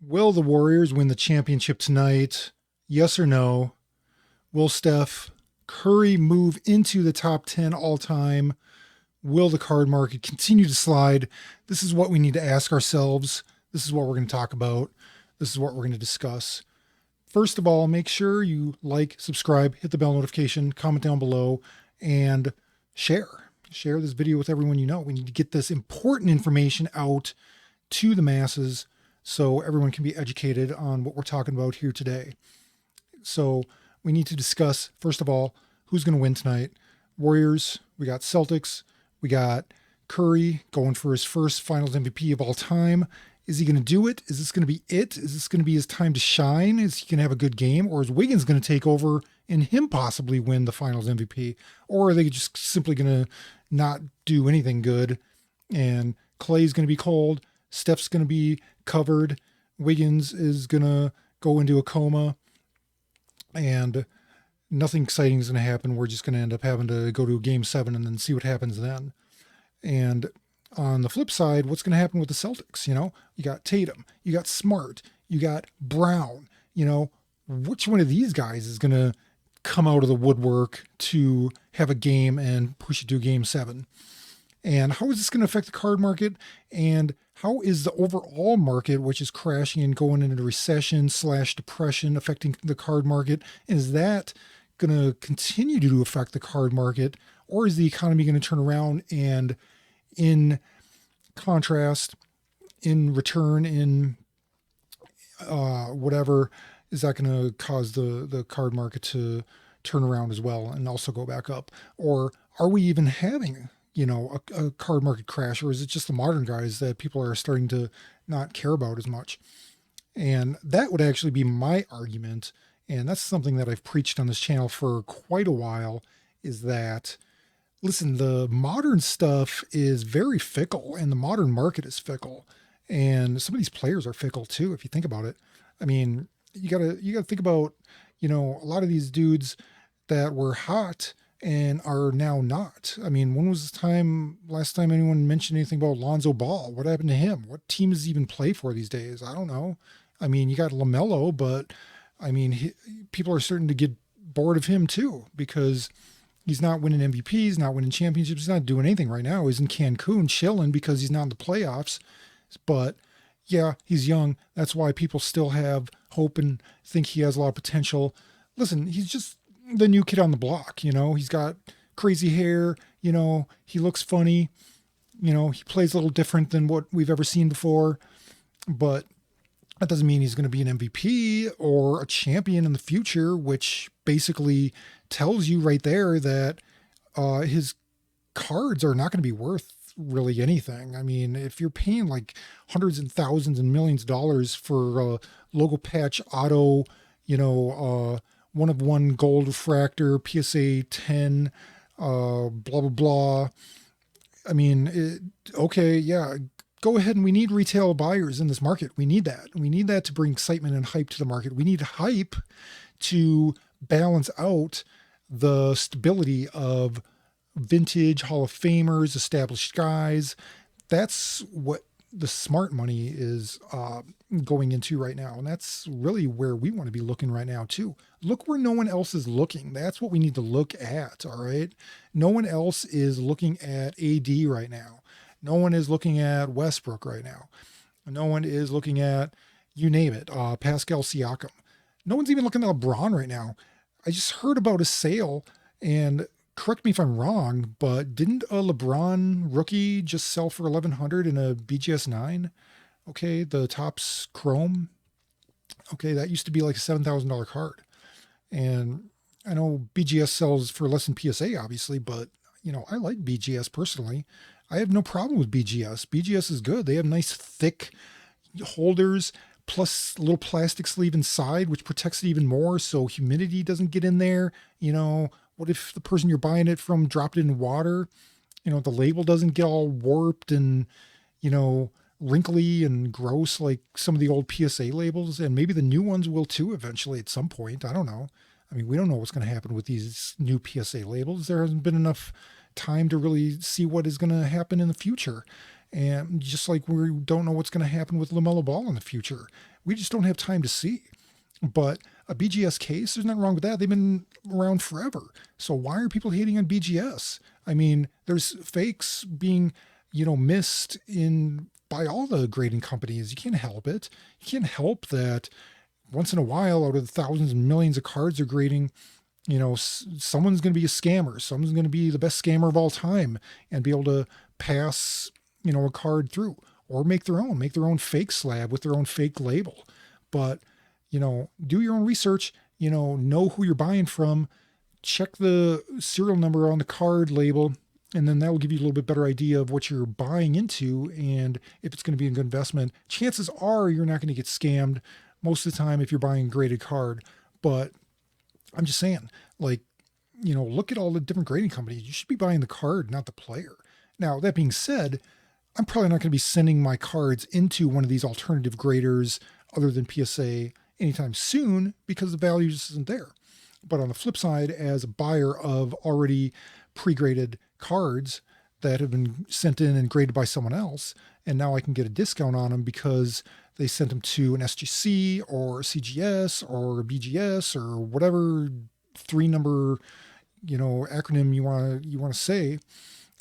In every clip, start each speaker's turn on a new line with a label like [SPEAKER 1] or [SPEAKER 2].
[SPEAKER 1] Will the Warriors win the championship tonight? Yes or no? Will Steph Curry move into the top 10 all time? Will the card market continue to slide? This is what we need to ask ourselves. This is what we're going to talk about. This is what we're going to discuss. First of all, make sure you like, subscribe, hit the bell notification, comment down below, and share. Share this video with everyone you know. We need to get this important information out to the masses so everyone can be educated on what we're talking about here today. So we need to discuss, first of all, who's going to win tonight. Warriors, we got Celtics, we got Curry going for his first Finals MVP of all time. Is he going to do it? Is this going to be it? Is this going to be his time to shine? Is he going to have a good game? Or is Wiggins going to take over and him possibly win the Finals MVP? Or are they just simply going to not do anything good and Clay's going to be cold, Steph's going to be covered, Wiggins is going to go into a coma, and nothing exciting is going to happen. We're just going to end up having to go to game 7 and then see what happens then. And on the flip side, what's going to happen with the Celtics? You got Tatum, you got Smart, you got Brown. Which one of these guys is going to come out of the woodwork to have a game and push it to game 7? And how is this going to affect the card market? And how is the overall market, which is crashing and going into recession/depression, affecting the card market? And is that going to continue to affect the card market? Or is the economy going to turn around and in contrast, in return, in whatever, is that going to cause the card market to turn around as well and also go back up? Or are we even having a card market crash, or is it just the modern guys that people are starting to not care about as much? And that would actually be my argument. And that's something that I've preached on this channel for quite a while, is that, listen, the modern stuff is very fickle and the modern market is fickle. And some of these players are fickle too, if you think about it. I mean, you gotta think about, a lot of these dudes that were hot and are now not. I mean, when was the last time anyone mentioned anything about Lonzo Ball? What happened to him? What team does he even play for these days? I don't know. I mean, you got LaMelo, but I mean, people are starting to get bored of him too, because he's not winning MVPs, he's not winning championships, he's not doing anything right now. He's in Cancun chilling because he's not in the playoffs. But yeah, he's young. That's why people still have hope and think he has a lot of potential. Listen, he's just the new kid on the block. He's got crazy hair, he looks funny, he plays a little different than what we've ever seen before, but that doesn't mean he's going to be an MVP or a champion in the future, which basically tells you right there that his cards are not going to be worth really anything. I mean, if you're paying like hundreds and thousands and millions of dollars for a logo patch auto, one of one gold refractor, PSA 10, blah, blah, blah. I mean, okay, yeah, go ahead, and we need retail buyers in this market. We need that. We need that to bring excitement and hype to the market. We need hype to balance out the stability of vintage Hall of Famers, established guys. That's what the smart money is going into right now. And that's really where we want to be looking right now too. Look where no one else is looking. That's what we need to look at. All right. No one else is looking at AD right now. No one is looking at Westbrook right now. No one is looking at, you name it, Pascal Siakam. No one's even looking at LeBron right now. I just heard about a sale, and correct me if I'm wrong, but didn't a LeBron rookie just sell for $1,100 in a BGS 9? Okay, the Topps Chrome. Okay, that used to be like a $7,000 card. And I know BGS sells for less than PSA, obviously, but, I like BGS personally. I have no problem with BGS. BGS is good. They have nice, thick holders, plus a little plastic sleeve inside, which protects it even more so humidity doesn't get in there. What if the person you're buying it from dropped it in water? The label doesn't get all warped and, wrinkly and gross like some of the old PSA labels. And maybe the new ones will too eventually at some point. I don't know. I mean, we don't know what's going to happen with these new PSA labels. There hasn't been enough time to really see what is going to happen in the future. And just like we don't know what's going to happen with LaMelo Ball in the future, we just don't have time to see. But a BGS case, there's nothing wrong with that. They've been around forever. So why are people hating on BGS? I mean, there's fakes being, missed in by all the grading companies. You can't help it. You can't help that once in a while, out of the thousands and millions of cards they're grading, someone's going to be a scammer. Someone's going to be the best scammer of all time and be able to pass, a card through or make their own fake slab with their own fake label. But, do your own research, know who you're buying from, check the serial number on the card label, and then that will give you a little bit better idea of what you're buying into and if it's going to be a good investment. Chances are you're not going to get scammed most of the time if you're buying a graded card. But I'm just saying, like, look at all the different grading companies. You should be buying the card, not the player. Now, that being said, I'm probably not going to be sending my cards into one of these alternative graders other than PSA anytime soon because the value just isn't there. But on the flip side, as a buyer of already pre-graded cards that have been sent in and graded by someone else, and now I can get a discount on them because they sent them to an SGC or CGS or BGS or whatever three number, acronym you want to say.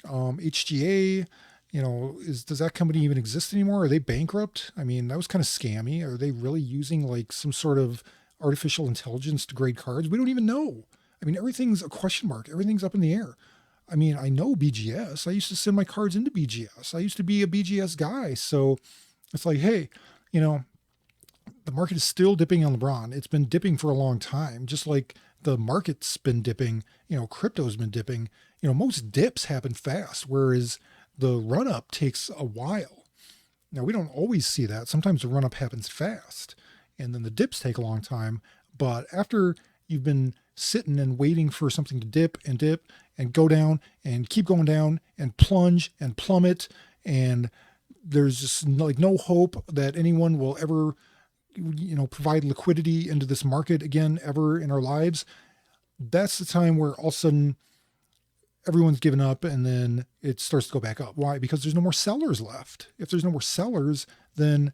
[SPEAKER 1] HGA, does that company even exist anymore? Are they bankrupt? I mean, that was kind of scammy. Are they really using like some sort of artificial intelligence to grade cards? We don't even know. I mean, everything's a question mark. Everything's up in the air. I mean, I know BGS. I used to send my cards into BGS. I used to be a BGS guy. So it's like, hey, the market is still dipping on LeBron. It's been dipping for a long time, just like the market's been dipping, crypto's been dipping. Most dips happen fast, whereas the run up takes a while. Now, we don't always see that. Sometimes the run up happens fast and then the dips take a long time. But after you've been sitting and waiting for something to dip and go down and keep going down and plunge and plummet, and there's just like no hope that anyone will ever, provide liquidity into this market again ever in our lives. That's the time where all of a sudden everyone's given up and then it starts to go back up. Why? Because there's no more sellers left. If there's no more sellers, then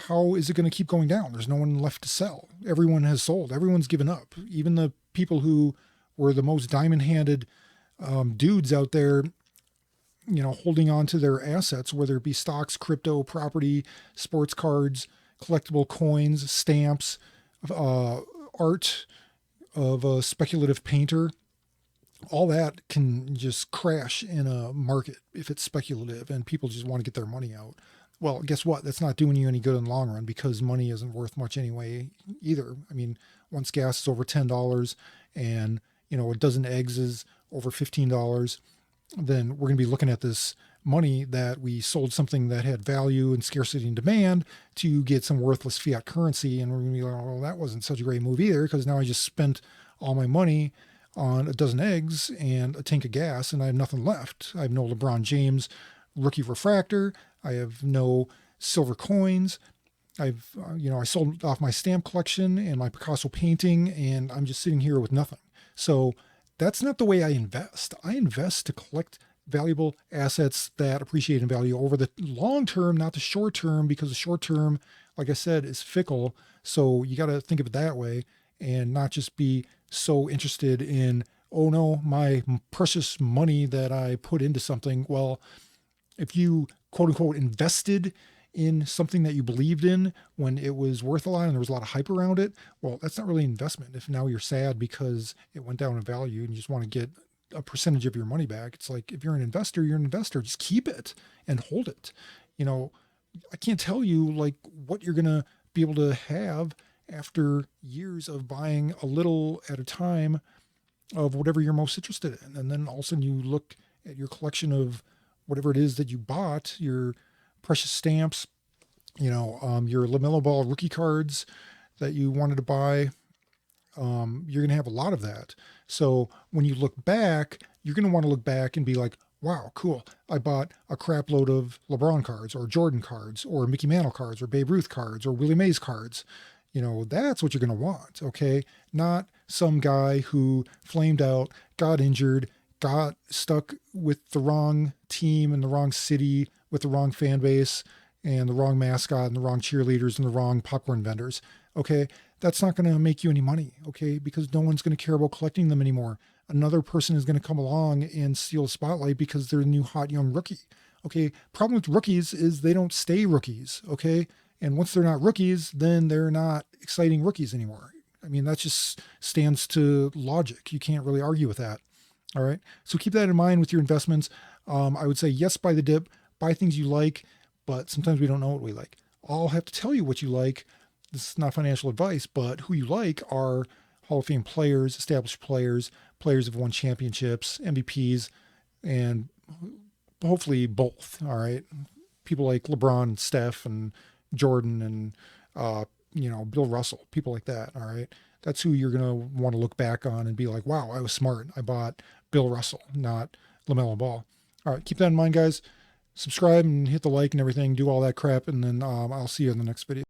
[SPEAKER 1] how is it going to keep going down? There's no one left to sell. Everyone has sold. Everyone's given up. Even the people who were the most diamond-handed dudes out there, holding on to their assets, whether it be stocks, crypto, property, sports cards, collectible coins, stamps, art of a speculative painter, all that can just crash in a market if it's speculative and people just want to get their money out. Well, guess what? That's not doing you any good in the long run because money isn't worth much anyway either. I mean, once gas is over $10 and, a dozen eggs is over $15, then we're going to be looking at this money that we sold something that had value and scarcity and demand to get some worthless fiat currency. And we're going to be like, well, that wasn't such a great move either because now I just spent all my money on a dozen eggs and a tank of gas and I have nothing left. I have no LeBron James rookie refractor. I have no silver coins. I sold off my stamp collection and my Picasso painting and I'm just sitting here with nothing. So that's not the way I invest. I invest to collect valuable assets that appreciate in value over the long term, not the short term, because the short term, like I said, is fickle. So you got to think of it that way and not just be so interested in, oh no, my precious money that I put into something. Well, if you quote unquote invested in something that you believed in when it was worth a lot and there was a lot of hype around it, well, that's not really investment. If now you're sad because it went down in value and you just want to get a percentage of your money back, it's like, if you're an investor, you're an investor. Just keep it and hold it. I can't tell you like what you're going to be able to have after years of buying a little at a time of whatever you're most interested in. And then all of a sudden you look at your collection of whatever it is that you bought, your precious stamps, your LaMelo Ball rookie cards that you wanted to buy. You're going to have a lot of that. So when you look back, you're going to want to look back and be like, wow, cool. I bought a crap load of LeBron cards or Jordan cards or Mickey Mantle cards or Babe Ruth cards or Willie Mays cards. That's what you're going to want. Okay. Not some guy who flamed out, got injured, got stuck with the wrong team in the wrong city with the wrong fan base and the wrong mascot and the wrong cheerleaders and the wrong popcorn vendors. Okay, that's not going to make you any money. Okay, because no one's going to care about collecting them anymore. Another person is going to come along and steal a spotlight because they're a new hot young rookie. Okay, problem with rookies is they don't stay rookies. Okay, and once they're not rookies, then they're not exciting rookies anymore. I mean, that just stands to logic. You can't really argue with that. All right. So keep that in mind with your investments. I would say yes, buy the dip, buy things you like, but sometimes we don't know what we like. I'll have to tell you what you like. This is not financial advice, but who you like are Hall of Fame players, established players, players who've won championships, MVPs, and hopefully both. All right. People like LeBron and Steph and Jordan and, Bill Russell, people like that. All right. That's who you're going to want to look back on and be like, wow, I was smart. I bought Bill Russell, not LaMelo Ball. All right. Keep that in mind, guys. Subscribe and hit the like and everything. Do all that crap. And then I'll see you in the next video.